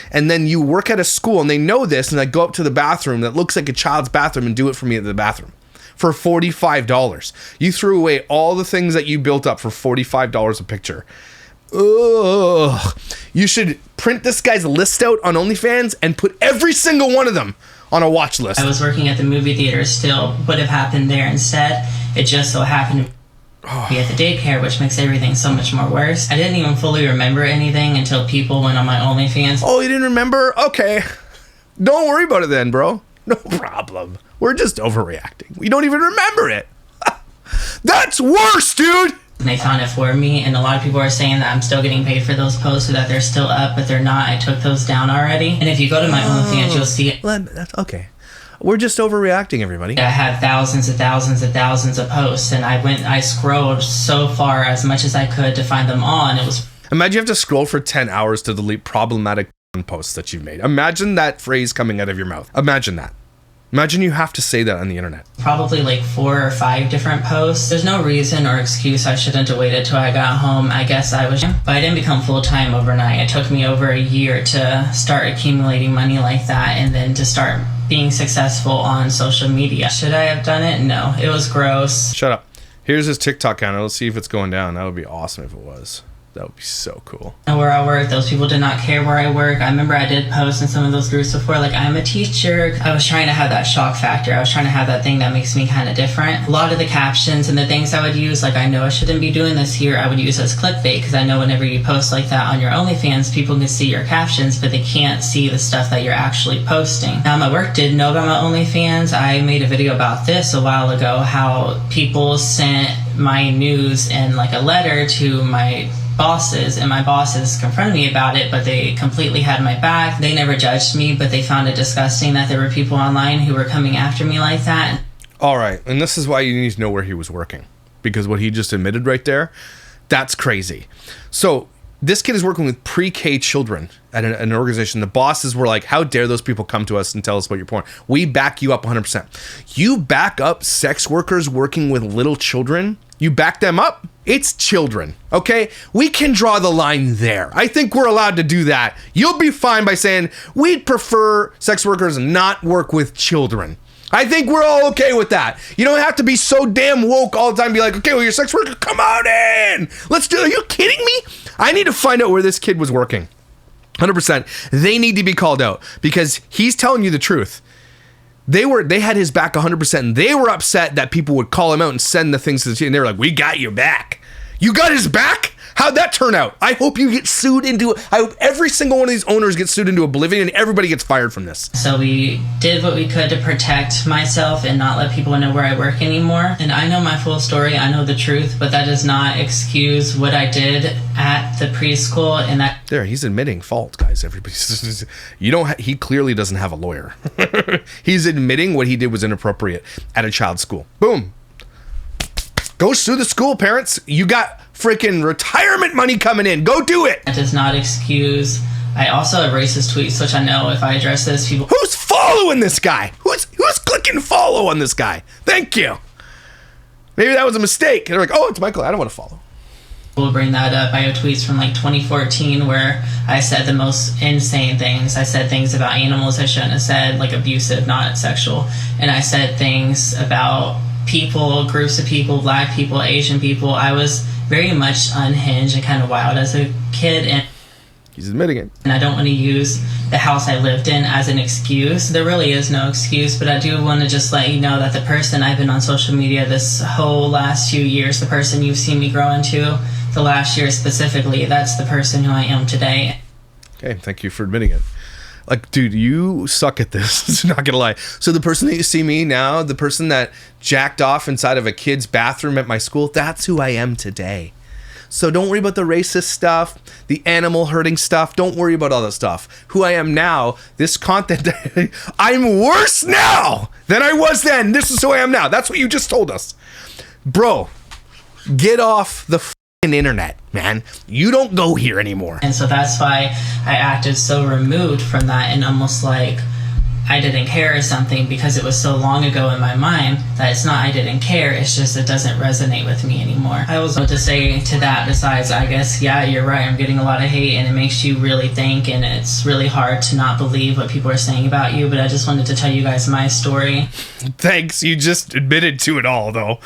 And then you work at a school and they know this, and I go up to the bathroom that looks like a child's bathroom and do it for me at the bathroom for $45. You threw away all the things that you built up for $45 a picture. Ugh. You should print this guy's list out on OnlyFans and put every single one of them on a watch list. I was working at the movie theater, still would have happened there instead. It just so happened to be at the daycare, which makes everything so much more worse. I didn't even fully remember anything until people went on my OnlyFans. Oh, you didn't remember? Okay. Don't worry about it then, bro. No problem. We're just overreacting. We don't even remember it. That's worse, dude. And they found it for me, and a lot of people are saying that I'm still getting paid for those posts, so that they're still up, but they're not. I took those down already. And if you go to my OnlyFans, you'll see it. That's okay. We're just overreacting, everybody. I had thousands and thousands and thousands of posts, and I scrolled so far as much as I could to find them all, and it was... Imagine you have to scroll for 10 hours to delete problematic posts that you've made. Imagine that phrase coming out of your mouth. Imagine that. Imagine you have to say that on the internet. Probably like 4 or 5 different posts. There's no reason or excuse I shouldn't have waited till I got home. I guess I was... But I didn't become full-time overnight. It took me over a year to start accumulating money like that, and then to start being successful on social media. Should I have done it? No. It was gross. Shut up. Here's his TikTok account. Let's see if it's going down. That would be awesome if it was. That would be so cool. Where I work, those people did not care where I work. I remember I did post in some of those groups before, like, I'm a teacher. I was trying to have that shock factor. I was trying to have that thing that makes me kind of different. A lot of the captions and the things I would use, like, I know I shouldn't be doing this here, I would use as clickbait, because I know whenever you post like that on your OnlyFans, people can see your captions, but they can't see the stuff that you're actually posting. Now, my work did know about my OnlyFans. I made a video about this a while ago, how people sent my news in, like, a letter to my bosses, and my bosses confronted me about it, but they completely had my back. They never judged me, but they found it disgusting that there were people online who were coming after me like that. All right, and this is why you need to know where he was working, because what he just admitted right there, that's crazy. So this kid is working with pre-K children at an organization. The bosses were like, how dare those people come to us and tell us about your porn? We back you up 100%. You back up sex workers working with little children? You back them up? It's children, okay? We can draw the line there. I think we're allowed to do that. You'll be fine by saying, we'd prefer sex workers not work with children. I think we're all okay with that. You don't have to be so damn woke all the time and be like, okay, well, you're a sex worker, come on in. Let's do it. Are you kidding me? I need to find out where this kid was working. 100%. They need to be called out because he's telling you the truth. They had his back 100%, and they were upset that people would call him out and send the things to the team. And they were like, we got your back. You got his back? How'd that turn out? I hope you get sued into... I hope every single one of these owners gets sued into oblivion and everybody gets fired from this. So we did what we could to protect myself and not let people know where I work anymore. And I know my full story. I know the truth, but that does not excuse what I did at the preschool. And that... There, he's admitting fault, guys. Everybody's... He clearly doesn't have a lawyer. He's admitting what he did was inappropriate at a child's school. Boom. Go sue the school, parents. You got freaking retirement money coming in. Go do it. That does not excuse. I also have racist tweets, which I know if I address this, people... Who's following this guy? Who's clicking follow on this guy? Thank you. Maybe that was a mistake. They're like, oh, it's Michael. I don't want to follow. We'll bring that up. I have tweets from like 2014 where I said the most insane things. I said things about animals I shouldn't have said, like abusive, not sexual. And I said things about people, groups of people, black people, Asian people. I was very much unhinged and kind of wild as a kid. And he's admitting it. And I don't want to use the house I lived in as an excuse. There really is no excuse, but I do want to just let you know that the person I've been on social media this whole last few years, the person you've seen me grow into the last year specifically, that's the person who I am today. Okay, thank you for admitting it. Like, dude, you suck at this. Not gonna lie. So the person that you see me now, the person that jacked off inside of a kid's bathroom at my school, that's who I am today. So don't worry about the racist stuff, the animal hurting stuff. Don't worry about all that stuff. Who I am now, this content, I'm worse now than I was then. This is who I am now. That's what you just told us. Bro, get off the fucking internet, man. You don't go here anymore. And so that's why I acted so removed from that and almost like I didn't care or something, because it was so long ago in my mind that it's not I didn't care, it's just it doesn't resonate with me anymore. I was going to say to that besides, I guess, yeah, you're right, I'm getting a lot of hate and it makes you really think, and it's really hard to not believe what people are saying about you, but I just wanted to tell you guys my story. Thanks, you just admitted to it all though.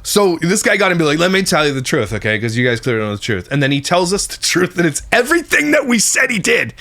So this guy got him to be like, let me tell you the truth, okay? Because you guys clearly know the truth. And then he tells us the truth, and it's everything that we said he did.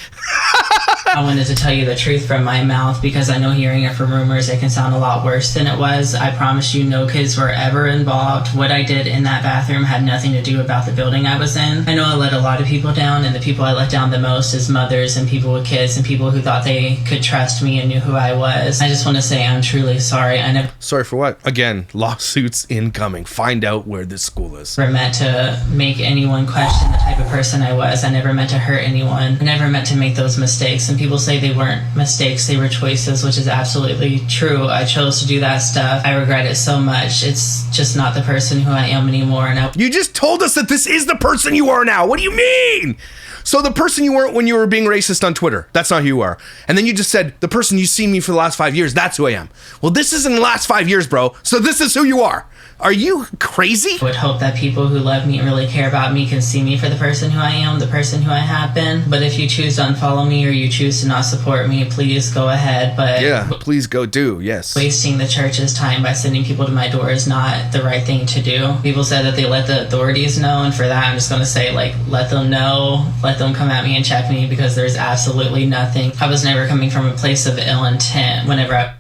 I wanted to tell you the truth from my mouth, because I know hearing it from rumors, it can sound a lot worse than it was. I promise you no kids were ever involved. What I did in that bathroom had nothing to do about the building I was in. I know I let a lot of people down, and the people I let down the most is mothers and people with kids and people who thought they could trust me and knew who I was. I just want to say I'm truly sorry. I never... Sorry for what? Again, lawsuits incoming. Find out where this school is. Never meant to make anyone question the type of person I was. I never meant to hurt anyone. I never meant to make those mistakes. And people say they weren't mistakes, they were choices, which is absolutely true. I chose to do that stuff. I regret it so much. It's just not the person who I am anymore. And You just told us that this is the person you are now. What do you mean? So the person you weren't when you were being racist on Twitter, that's not who you are. And then you just said, the person you see me for the last 5 years, that's who I am. Well, this isn't the last 5 years, bro. So this is who you are. Are you crazy? I would hope that people who love me and really care about me can see me for the person who I am, the person who I have been. But if you choose to unfollow me or you choose to not support me, please go ahead. But yeah, please go do, yes. Wasting the church's time by sending people to my door is not the right thing to do. People said that they let the authorities know, and for that I'm just going to say, like, let them know, let them come at me and check me, because there's absolutely nothing. I was never coming from a place of ill intent whenever I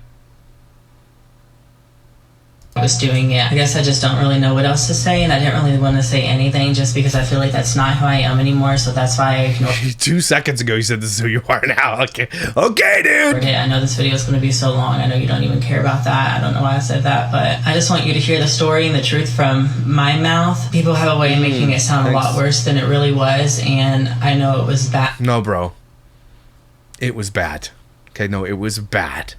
was doing it. I guess I just don't really know what else to say, and I didn't really want to say anything just because I feel like that's not who I am anymore, so that's why I ignored 2 seconds ago you said this is who you are now. Okay, dude. it. I know this video is going to be so long. I know you don't even care about that. I don't know why I said that, but I just want you to hear the story and the truth from my mouth. People have a way of making it sound a lot worse than it really was, and I know it was bad. No, bro. It was bad. Okay, no, it was bad.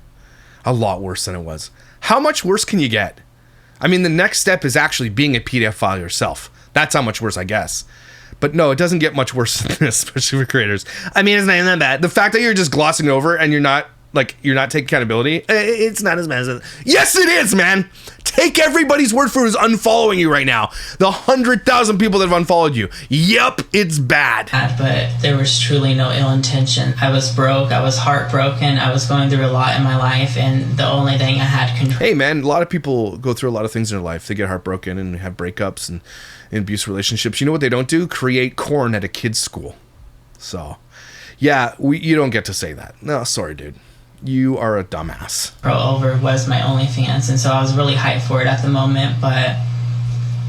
A lot worse than it was. How much worse can you get? I mean, the next step is actually being a PDF file yourself. That's how much worse, I guess. But no, it doesn't get much worse than this, especially for creators. I mean, it's not that bad. The fact that you're just glossing over and you're not taking accountability, it's not as bad as it. Yes, it is, man. Take everybody's word for it who's unfollowing you right now. The 100,000 people that have unfollowed you. Yep, it's bad. But there was truly no ill intention. I was broke. I was heartbroken. I was going through a lot in my life, and the only thing I had control. Hey, man, a lot of people go through a lot of things in their life. They get heartbroken and have breakups and abusive relationships. You know what they don't do? Create corn at a kid's school. So, yeah, you don't get to say that. No, sorry, dude. You are a dumbass. Over was my OnlyFans, and so I was really hyped for it at the moment, but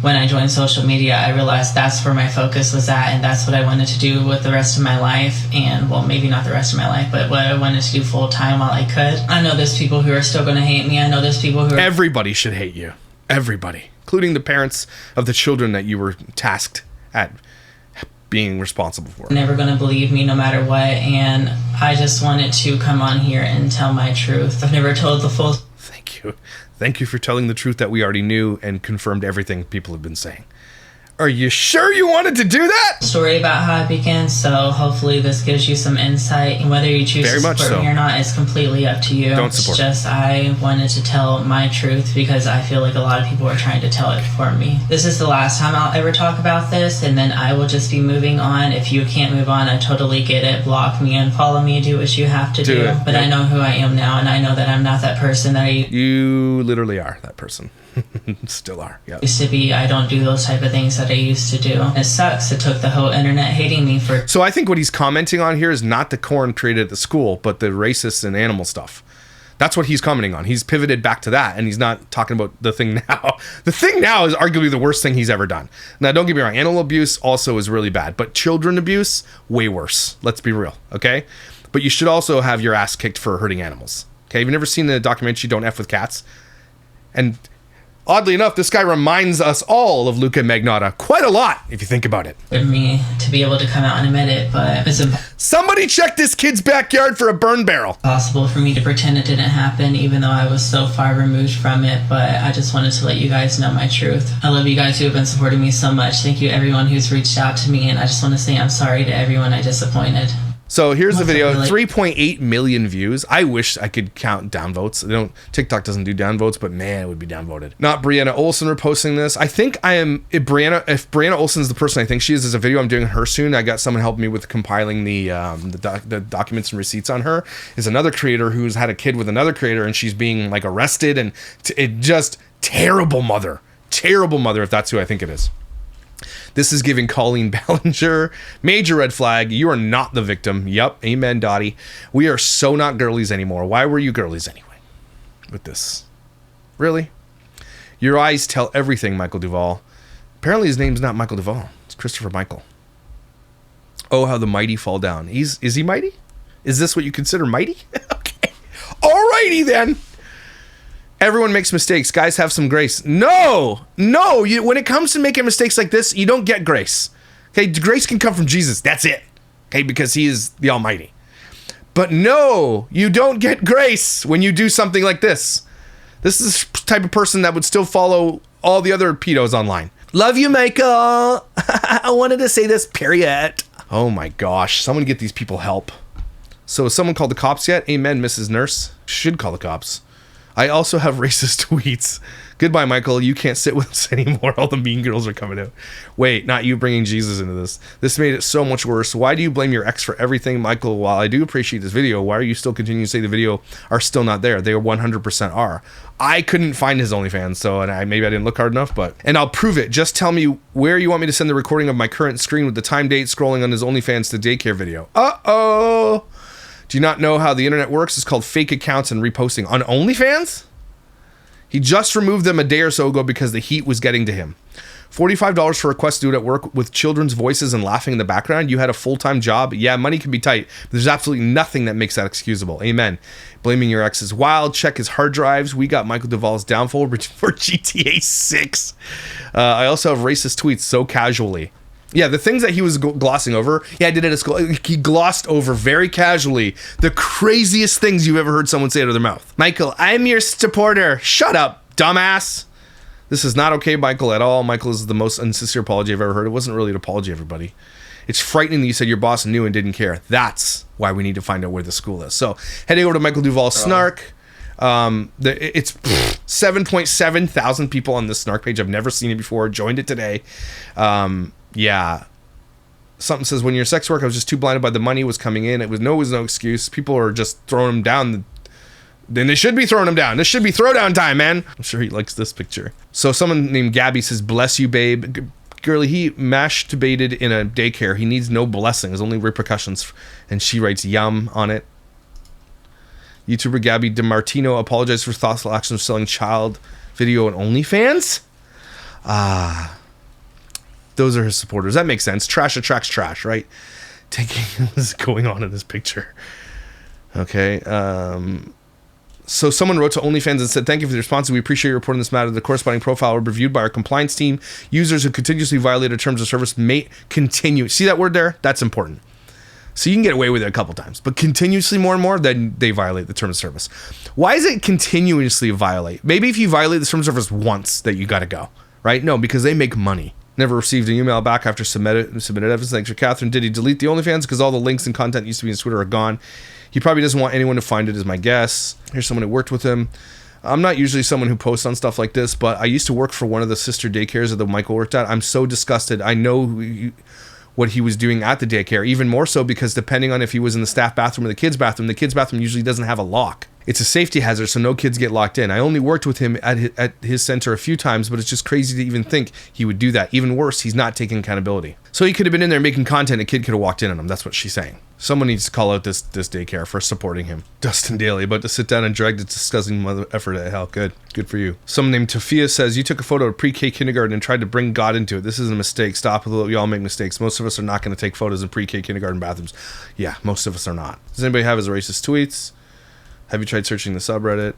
when I joined social media, I realized that's where my focus was at, and that's what I wanted to do with the rest of my life, and, well, maybe not the rest of my life, but what I wanted to do full-time while I could. I know there's people who are still going to hate me. I know there's people who are... Everybody should hate you. Everybody. Including the parents of the children that you were tasked at being responsible for. Never gonna believe me no matter what, and I just wanted to come on here and tell my truth. I've never told the full... Thank you for telling the truth that we already knew and confirmed everything people have been saying. Are you sure you wanted to do that? Story about how it began, so hopefully this gives you some insight. And whether you choose to support me or not is completely up to you. Don't support. It's just I wanted to tell my truth because I feel like a lot of people are trying to tell it for me. This is the last time I'll ever talk about this, and then I will just be moving on. If you can't move on, I totally get it. Block me and follow me, do what you have to do. But I know who I am now, and I know that I'm not that person that You literally are that person. Still are. Yeah. Used to be. I don't do those type of things that I used to do. It sucks. It took the whole internet hating me for. So I think what he's commenting on here is not the corn created at the school, but the racist and animal stuff. That's what he's commenting on. He's pivoted back to that, and he's not talking about the thing now. The thing now is arguably the worst thing he's ever done. Now, don't get me wrong. Animal abuse also is really bad, but children abuse, way worse. Let's be real, okay? But you should also have your ass kicked for hurting animals. Okay, have you never seen the documentary Don't F with Cats? And oddly enough, this guy reminds us all of Luca Magnotta quite a lot, if you think about it. For me to be able to come out and admit it, but it's Somebody check this kid's backyard for a burn barrel. impossible for me to pretend it didn't happen, even though I was so far removed from it. But I just wanted to let you guys know my truth. I love you guys who have been supporting me so much. Thank you, everyone who's reached out to me, and I just want to say I'm sorry to everyone I disappointed. So here's the video, 3.8 million views. I wish I could count downvotes. TikTok doesn't do downvotes, but man, it would be downvoted. Not Brianna Olsen reposting this. I think if Brianna Olsen's the person I think she is, there's a video I'm doing her soon. I got someone helping me with compiling the documents and receipts on her. Is another creator who's had a kid with another creator, and she's being like arrested, and it just terrible mother if that's who I think it is. This is giving Colleen Ballinger major red flag. You are not the victim. Yup. Amen, Dottie. We are so not girlies anymore. Why were you girlies anyway with this? Really? Your eyes tell everything, Michael Duval. Apparently his name's not Michael Duval. It's Christopher Michael. Oh, how the mighty fall down. Is he mighty? Is this what you consider mighty? Okay. Alrighty then. Everyone makes mistakes. Guys, have some grace. No. When it comes to making mistakes like this, you don't get grace. Okay, grace can come from Jesus. That's it. Okay, because he is the Almighty. But no, you don't get grace when you do something like this. This is the type of person that would still follow all the other pedos online. Love you, Michael. I wanted to say this, period. Oh my gosh, someone get these people help. So has someone called the cops yet? Amen, Mrs. Nurse. Should call the cops. I also have racist tweets. Goodbye, Michael. You can't sit with us anymore. All the mean girls are coming out. Wait, not you bringing Jesus into this. This made it so much worse. Why do you blame your ex for everything, Michael? While I do appreciate this video, why are you still continuing to say the video are still not there? They 100% are. I couldn't find his OnlyFans, so maybe I didn't look hard enough, and I'll prove it. Just tell me where you want me to send the recording of my current screen with the time date scrolling on his OnlyFans to daycare video. Uh-oh. Do you not know how the internet works? It's called fake accounts and reposting. On OnlyFans? He just removed them a day or so ago because the heat was getting to him. $45 for a request to do it at work with children's voices and laughing in the background. You had a full-time job. Yeah, money can be tight. But there's absolutely nothing that makes that excusable. Amen. Blaming your ex is wild. Check his hard drives. We got Michael Duvall's downfall for GTA 6. I also have racist tweets so casually. Yeah, the things that he was glossing over. Yeah, I did it at school. He glossed over very casually the craziest things you've ever heard someone say out of their mouth. Michael, I'm your supporter. Shut up, dumbass. This is not okay, Michael, at all. Michael is the most unsincere apology I've ever heard. It wasn't really an apology, everybody. It's frightening that you said your boss knew and didn't care. That's why we need to find out where the school is. So, heading over to Michael Duval Snark. It's 7.7 thousand people on this Snark page. I've never seen it before. Joined it today. Yeah. Something says, when you're sex work, I was just too blinded by the money was coming in. It was no excuse. People are just throwing him down. Then they should be throwing him down. This should be throwdown time, man. I'm sure he likes this picture. So someone named Gabby says, bless you, babe. Girlie, he masturbated in a daycare. He needs no blessings, only repercussions. And she writes yum on it. YouTuber Gabby DiMartino apologized for thoughtful actions of selling child video on OnlyFans. Those are his supporters. That makes sense. Trash attracts trash, right? Taking what's going on in this picture. Okay. So someone wrote to OnlyFans and said, thank you for the response. We appreciate your reporting this matter. The corresponding profile will be reviewed by our compliance team. Users who continuously violate our terms of service may continue. See that word there? That's important. So you can get away with it a couple times, but continuously more and more, then they violate the terms of service. Why is it continuously violate? Maybe if you violate the terms of service once that you got to go, right? No, because they make money. Never received an email back after submitted evidence. Thanks for Catherine. Did he delete the OnlyFans? Because all the links and content used to be in Twitter are gone. He probably doesn't want anyone to find it, is my guess. Here's someone who worked with him. I'm not usually someone who posts on stuff like this, but I used to work for one of the sister daycares that Michael worked at. I'm so disgusted. I know what he was doing at the daycare, even more so because depending on if he was in the staff bathroom or the kids bathroom usually doesn't have a lock. It's a safety hazard, so no kids get locked in. I only worked with him at his center a few times, but it's just crazy to even think he would do that. Even worse, he's not taking accountability. So he could have been in there making content, a kid could have walked in on him. That's what she's saying. Someone needs to call out this daycare for supporting him. Dustin Daly, about to sit down and drag the disgusting mother effort at hell. Good for you. Someone named Tafia says, you took a photo of pre-K kindergarten and tried to bring God into it. This is a mistake. Stop. We all make mistakes. Most of us are not going to take photos in pre-K kindergarten bathrooms. Yeah, most of us are not. Does anybody have his racist tweets? Have you tried searching the subreddit?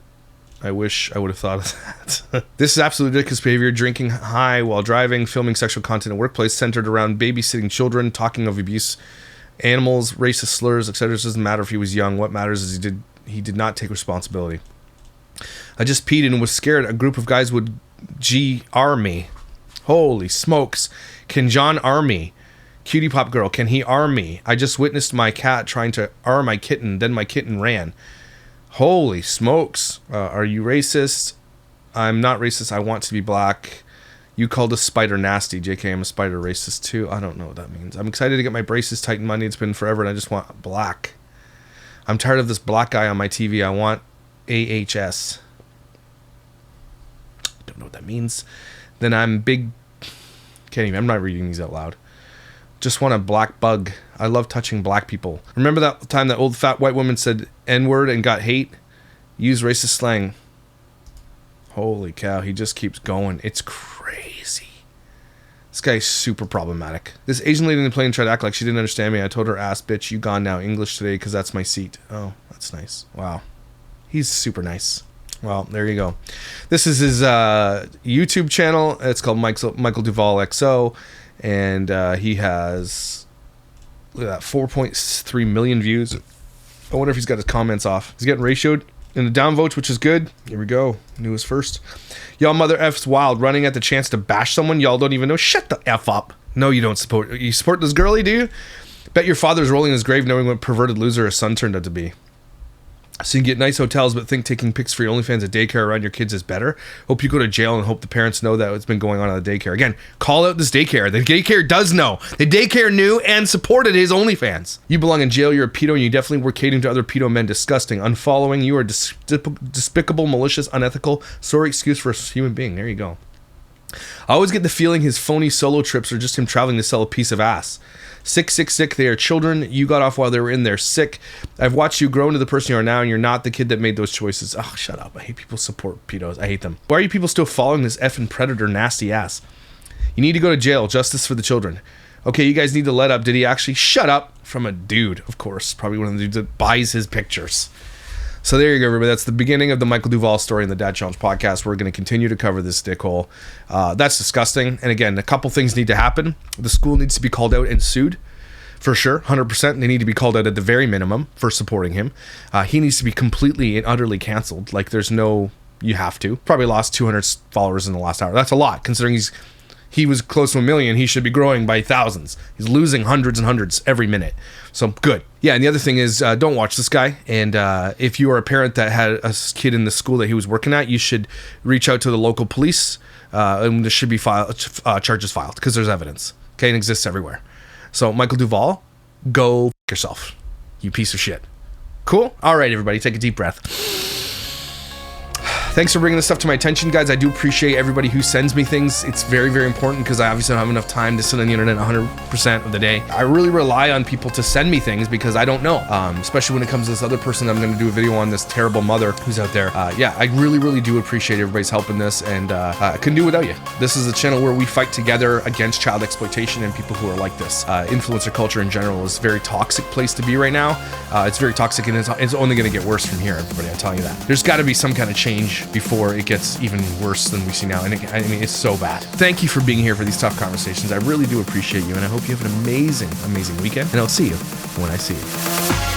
I wish I would have thought of that. This is absolutely ridiculous behavior. Drinking high while driving, filming sexual content in workplace centered around babysitting children, talking of abuse, animals, racist slurs, etc. It doesn't matter if he was young. What matters is he did not take responsibility. I just peed and was scared a group of guys would G-R me. Holy smokes. Can John arm me? Cutie pop girl, can he arm me? I just witnessed my cat trying to arm my kitten, then my kitten ran. Holy smokes. Are you racist? I'm not racist. I want to be black. You called a spider nasty. JK, I'm a spider racist too. I don't know what that means. I'm excited to get my braces tightened. Money, it's been forever and I just want black. I'm tired of this black guy on my TV. I want AHS. Don't know what that means. Then I'm big. Can't even. I'm not reading these out loud. Just want a black bug. I love touching black people. Remember that time that old fat white woman said N-word and got hate? Use racist slang. Holy cow, he just keeps going. It's crazy. This guy's super problematic. This Asian lady in the plane tried to act like she didn't understand me. I told her, ass bitch, you gone now. English today because that's my seat. Oh, that's nice. Wow. He's super nice. Well, there you go. This is his YouTube channel. It's called Michael Duvall XO. And he has, look at that, 4.3 million views. I wonder if he's got his comments off. He's getting ratioed in the downvotes, which is good. Here we go. Newest first. Y'all mother F's wild, running at the chance to bash someone y'all don't even know. Shut the F up. No, you don't support. You support this girly, do you? Bet your father's rolling in his grave knowing what perverted loser his son turned out to be. So you can get nice hotels, but think taking pics for your OnlyFans at daycare around your kids is better. Hope you go to jail and hope the parents know that what's been going on at the daycare. Again, call out this daycare. The daycare does know. The daycare knew and supported his OnlyFans. You belong in jail. You're a pedo, and you definitely were catering to other pedo men. Disgusting. Unfollowing. You are despicable, malicious, unethical. Sorry excuse for a human being. There you go. I always get the feeling his phony solo trips are just him traveling to sell a piece of ass. Sick. They are children. You got off while they were in there. Sick. I've watched you grow into the person you are now, and you're not the kid that made those choices. Oh, shut up. I hate people support pedos. I hate them. Why are you people still following this effing predator nasty ass? You need to go to jail. Justice for the children. Okay, you guys need to let up. Did he actually? Shut up. From a dude, of course. Probably one of the dudes that buys his pictures. So there you go, everybody. That's the beginning of the Michael Duvall story in the Dad Challenge podcast. We're going to continue to cover this dickhole. That's disgusting. And again, a couple things need to happen. The school needs to be called out and sued. For sure, 100%. They need to be called out at the very minimum for supporting him. He needs to be completely and utterly canceled. Like, there's no... You have to. Probably lost 200 followers in the last hour. That's a lot, considering he was close to 1 million. He should be growing by thousands. He's losing hundreds and hundreds every minute. So, good. Yeah, and the other thing is, don't watch this guy. And if you are a parent that had a kid in the school that he was working at, you should reach out to the local police. And there should be charges filed, because there's evidence. Okay, it exists everywhere. So, Michael Duvall, go f*** yourself, you piece of shit. Cool? All right, everybody, take a deep breath. Thanks for bringing this stuff to my attention, guys. I do appreciate everybody who sends me things. It's very, very important because I obviously don't have enough time to sit on the internet 100% of the day. I really rely on people to send me things because I don't know, especially when it comes to this other person I'm going to do a video on, this terrible mother who's out there. Yeah, I really, really do appreciate everybody's help in this, and I couldn't do it without you. This is a channel where we fight together against child exploitation and people who are like this. Influencer culture in general is a very toxic place to be right now. It's very toxic, and it's only going to get worse from here, everybody. I'm telling you that. There's got to be some kind of change before it gets even worse than we see now. And I mean, it's so bad. Thank you for being here for these tough conversations. I really do appreciate you, and I hope you have an amazing, amazing weekend. And I'll see you when I see you.